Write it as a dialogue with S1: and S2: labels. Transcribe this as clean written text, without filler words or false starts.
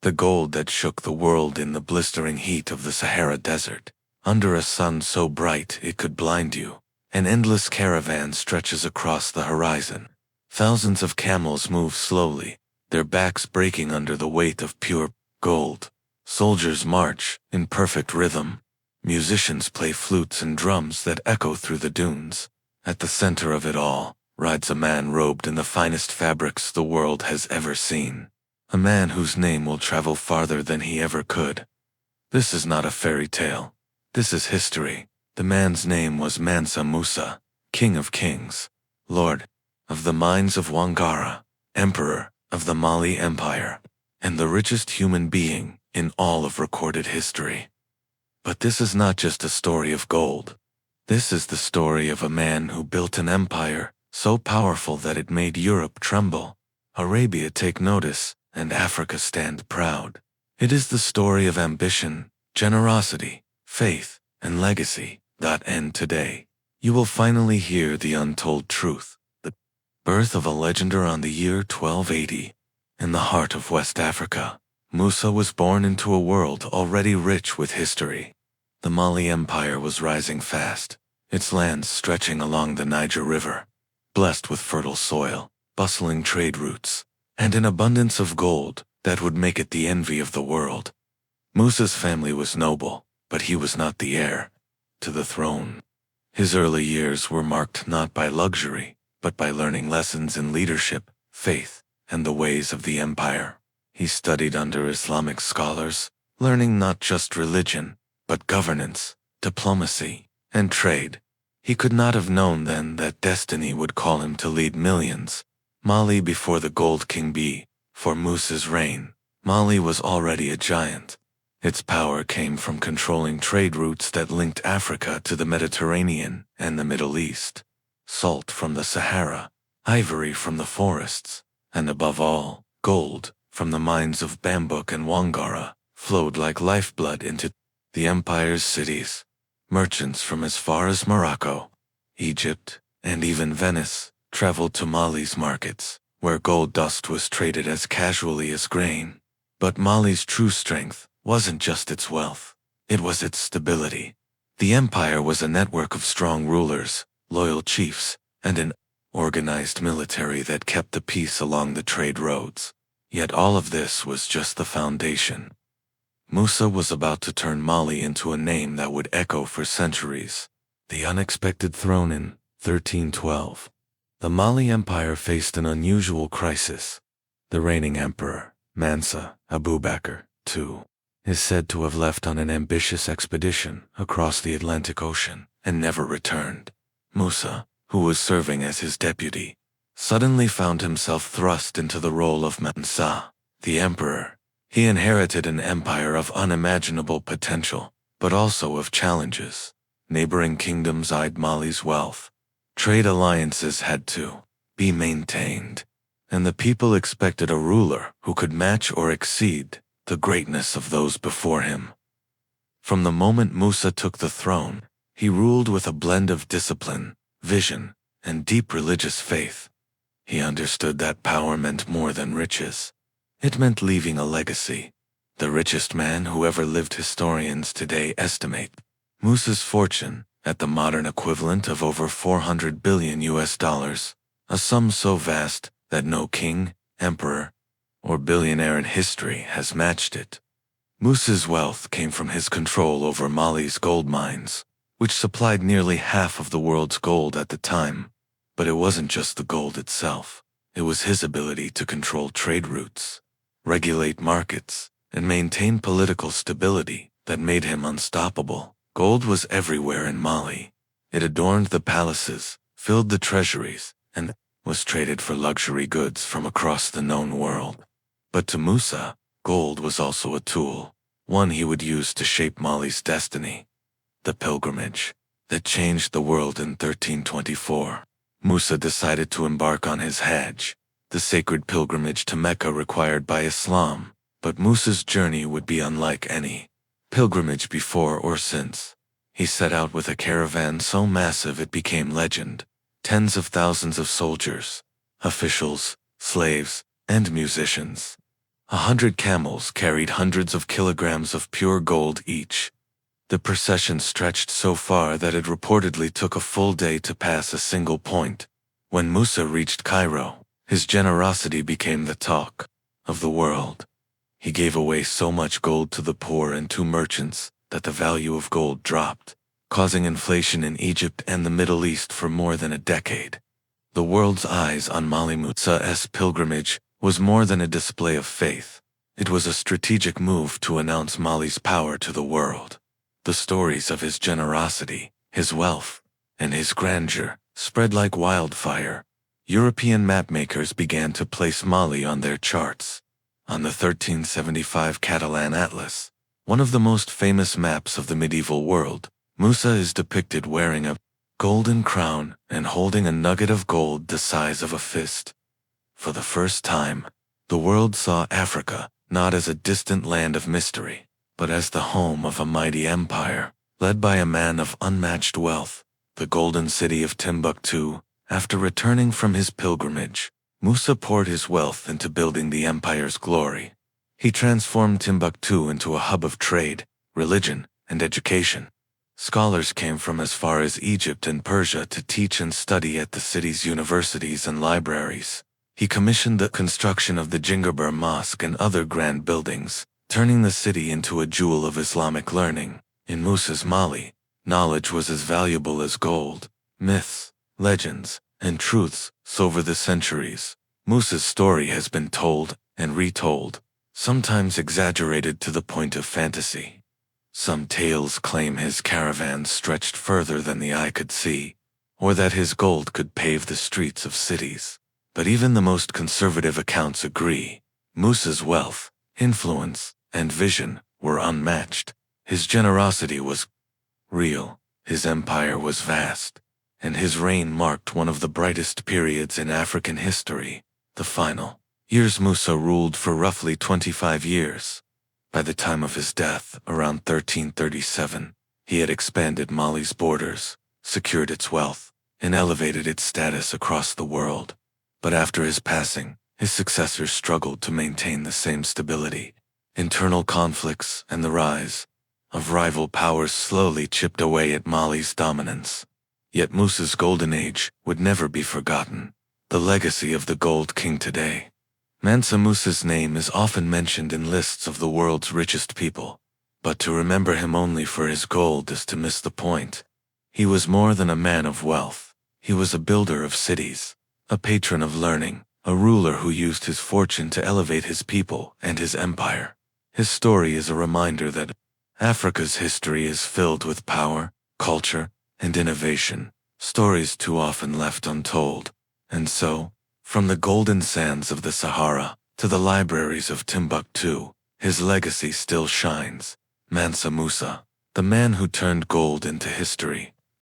S1: the gold that shook the world in the blistering heat of the Sahara Desert. Under a sun so bright it could blind you, an endless caravan stretches across the horizon. Thousands of camels move slowly, their backs breaking under the weight of pure gold. Soldiers march in perfect rhythm. Musicians play flutes and drums that echo through the dunes. At the center of it all rides a man robed in the finest fabrics the world has ever seen. A man whose name will travel farther than he ever could. This is not a fairy tale. This is history. The man's name was Mansa Musa, King of Kings, Lord of the mines of Wangara, Emperor of the Mali Empire, and the richest human being in all of recorded history. But this is not just a story of gold. This is the story of a man who built an empire so powerful that it made Europe tremble, Arabia take notice, and Africa stand proud. It is the story of ambition, generosity, faith, and legacy that end today. You will finally hear the untold truth, the birth of a legend around the year 1280. In the heart of West Africa, Musa was born into a world already rich with history. The Mali Empire was rising fast, its lands stretching along the Niger River, blessed with fertile soil, bustling trade routes, and an abundance of gold that would make it the envy of the world. Musa's family was noble, but he was not the heir to the throne. His early years were marked not by luxury, but by learning lessons in leadership, faith, and the ways of the empire. He studied under Islamic scholars, learning not just religion, but governance, diplomacy, and trade. He could not have known then that destiny would call him to lead millions. Mali before the Gold King for Musa's reign, Mali was already a giant. Its power came from controlling trade routes that linked Africa to the Mediterranean and the Middle East. Salt from the Sahara, ivory from the forests, and above all, gold from the mines of Bambuk and Wangara flowed like lifeblood into the empire's cities. Merchants from as far as Morocco, Egypt, and even Venice traveled to Mali's markets, where gold dust was traded as casually as grain. But Mali's true strength wasn't just its wealth, it was its stability. The empire was a network of strong rulers, loyal chiefs, and an organized military that kept the peace along the trade roads. Yet all of this was just the foundation. Musa was about to turn Mali into a name that would echo for centuries. The unexpected throne in 1312. The Mali Empire faced an unusual crisis. The reigning emperor, Mansa Abubakar II, is said to have left on an ambitious expedition across the Atlantic Ocean and never returned. Musa, who was serving as his deputy, suddenly found himself thrust into the role of Mansa, the emperor. He inherited an empire of unimaginable potential, but also of challenges. Neighboring kingdoms eyed Mali's wealth. Trade alliances had to be maintained, and the people expected a ruler who could match or exceed the greatness of those before him. From the moment Musa took the throne, he ruled with a blend of discipline, vision, and deep religious faith. He understood that power meant more than riches. It meant leaving a legacy. The richest man who ever lived, historians today estimate Musa's fortune at the modern equivalent of over $400 billion, a sum so vast that no king, emperor, or billionaire in history has matched it. Musa's wealth came from his control over Mali's gold mines, which supplied nearly half of the world's gold at the time. But it wasn't just the gold itself. It was his ability to control trade routes, regulate markets, and maintain political stability that made him unstoppable. Gold was everywhere in Mali. It adorned the palaces, filled the treasuries, and was traded for luxury goods from across the known world. But to Musa, gold was also a tool, one he would use to shape Mali's destiny. The pilgrimage that changed the world in 1324. Musa decided to embark on his Hajj, the sacred pilgrimage to Mecca required by Islam. But Musa's journey would be unlike any pilgrimage before or since. He set out with a caravan so massive it became legend. Tens of thousands of soldiers, officials, slaves, and musicians. 100 camels carried hundreds of kilograms of pure gold each. The procession stretched so far that it reportedly took a full day to pass a single point. When Musa reached Cairo, his generosity became the talk of the world. He gave away so much gold to the poor and to merchants that the value of gold dropped, causing inflation in Egypt and the Middle East for more than a decade. The world's eyes on Mansa Musa's pilgrimage was more than a display of faith. It was a strategic move to announce Mali's power to the world. The stories of his generosity, his wealth, and his grandeur spread like wildfire. European mapmakers began to place Mali on their charts. On the 1375 Catalan Atlas, one of the most famous maps of the medieval world, Musa is depicted wearing a golden crown and holding a nugget of gold the size of a fist. For the first time, the world saw Africa not as a distant land of mystery, but as the home of a mighty empire, led by a man of unmatched wealth, the golden city of Timbuktu. After returning from his pilgrimage, Musa poured his wealth into building the empire's glory. He transformed Timbuktu into a hub of trade, religion, and education. Scholars came from as far as Egypt and Persia to teach and study at the city's universities and libraries. He commissioned the construction of the Gingerbread Mosque and other grand buildings, turning the city into a jewel of Islamic learning. In Musa's Mali, knowledge was as valuable as gold. Myths, legends, and truths. So over the centuries, Musa's story has been told and retold, sometimes exaggerated to the point of fantasy. Some tales claim his caravans stretched further than the eye could see, or that his gold could pave the streets of cities. But even the most conservative accounts agree. Musa's wealth, influence, and vision were unmatched. His generosity was real, his empire was vast, and his reign marked one of the brightest periods in African history. The final years Musa ruled for roughly 25 years. By the time of his death, around 1337, he had expanded Mali's borders, secured its wealth, and elevated its status across the world. But after his passing, his successors struggled to maintain the same stability. Internal conflicts and the rise of rival powers slowly chipped away at Mali's dominance. Yet Musa's golden age would never be forgotten. The legacy of the Gold King today. Mansa Musa's name is often mentioned in lists of the world's richest people, but to remember him only for his gold is to miss the point. He was more than a man of wealth. He was a builder of cities, a patron of learning, a ruler who used his fortune to elevate his people and his empire. His story is a reminder that Africa's history is filled with power, culture, and innovation, stories too often left untold. And so, from the golden sands of the Sahara to the libraries of Timbuktu, his legacy still shines. Mansa Musa, the man who turned gold into history,